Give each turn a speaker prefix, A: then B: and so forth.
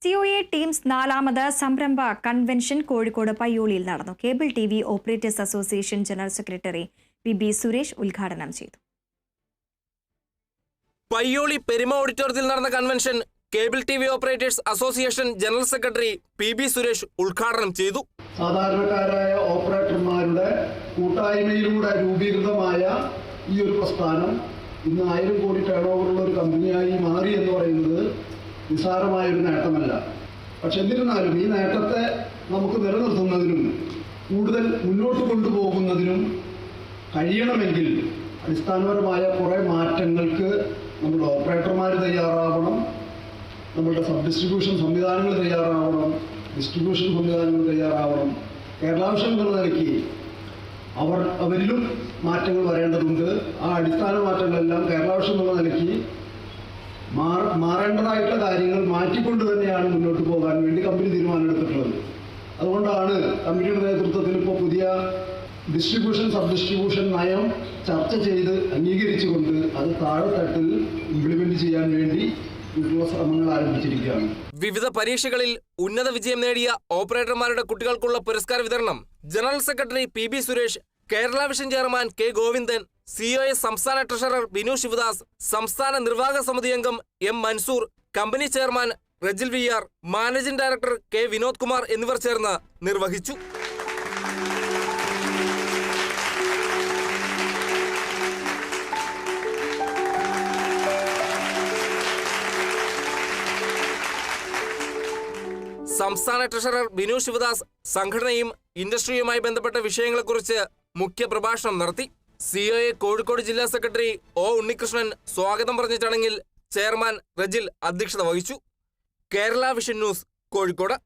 A: COA teams നാലാമത് സംരംഭ convention Kozhikode പയ്യോളിയിൽ നടന്നു. Cable TV operators association general secretary PB Suresh ഉദ്ഘാടനം ചെയ്തു.
B: പയ്യോളി പെരുമ ഓഡിറ്റോറിയത്തിൽ നടന്ന convention cable TV operators association general secretary PB Suresh ഉദ്ഘാടനം ചെയ്തു.
C: സാധാരണക്കാരായ ഓപ്പറേറ്റർമാരുടെ കൂട്ടായ്മയിലൂടെ രൂപീകൃതമായ ഈ ഒരു പ്രസ്ഥാനം ഇന്ന് 1000 കോടി ടേൺ ഓവറുള്ള ഒരു കമ്പനിയായി മാറി എന്ന് പറയുന്നത് നിസ്സാരമായൊരു നേട്ടമല്ല. പക്ഷെ എന്നിരുന്നാലും ഈ നേട്ടത്തെ നമുക്ക് നിലനിർത്തുന്നതിനും കൂടുതൽ മുന്നോട്ട് കൊണ്ടുപോകുന്നതിനും കഴിയണമെങ്കിൽ അടിസ്ഥാനപരമായ കുറേ മാറ്റങ്ങൾക്ക് നമ്മുടെ ഓപ്പറേറ്റർമാർ തയ്യാറാവണം, നമ്മുടെ സബ് ഡിസ്ട്രിബ്യൂഷൻ സംവിധാനങ്ങൾ തയ്യാറാവണം, ഡിസ്ട്രിബ്യൂഷൻ സംവിധാനങ്ങൾ തയ്യാറാവണം. കേരളാവിഷൻ എന്നുള്ള നിലയ്ക്ക് അവരിലും മാറ്റങ്ങൾ വരേണ്ടതുണ്ട്. ആ അടിസ്ഥാന മാറ്റങ്ങളെല്ലാം കേരളാവിഷൻ എന്നുള്ള നിലയ്ക്ക് മാറേണ്ടതായിട്ടുള്ള കാര്യങ്ങൾ മാറ്റിക്കൊണ്ട് തന്നെയാണ് മുന്നോട്ട് പോകാൻ വേണ്ടി കമ്പനി തീരുമാനമെടുത്തിട്ടുള്ളത്. അതുകൊണ്ടാണ് കമ്പനിയുടെ നേതൃത്വത്തിൽ ഇപ്പോൾ പുതിയ ഡിസ്ട്രിബ്യൂഷൻ സബ് ഡിസ്ട്രിബ്യൂഷൻ നയം ചർച്ച ചെയ്ത് അംഗീകരിച്ചുകൊണ്ട് അത് താഴെത്തട്ടിൽ ഇംപ്ലിമെന്റ് ചെയ്യാൻ വേണ്ടി ശ്രമങ്ങൾ ആരംഭിച്ചിരിക്കുകയാണ്.
B: വിവിധ പരീക്ഷകളിൽ ഉന്നത വിജയം നേടിയ ഓപ്പറേറ്റർമാരുടെ കുട്ടികൾക്കുള്ള പുരസ്കാര വിതരണം general secretary PB Suresh, Kerala vision chairman K Govindan, COA സംസ്ഥാന ട്രഷറർ ബിനു ശിവദാസ്, സംസ്ഥാന നിർവാഹക സമിതി അംഗം M Mansoor, company chairman Rejil VR, managing director K Vinod Kumar എന്നിവർ ചേർന്ന് നിർവഹിച്ചു. സംസ്ഥാന ട്രഷറർ ബിനു ശിവദാസ് സംഘടനയും ഇൻഡസ്ട്രിയുമായി ബന്ധപ്പെട്ട വിഷയങ്ങളെക്കുറിച്ച് മുഖ്യ പ്രഭാഷണം നടത്തി. COA കോഴിക്കോട് ജില്ലാ സെക്രട്ടറി O ഉണ്ണികൃഷ്ണൻ സ്വാഗതം പറഞ്ഞ ചടങ്ങിൽ ചെയർമാൻ റജിൽ അധ്യക്ഷത വഹിച്ചു. Kerala vision news, Kozhikode.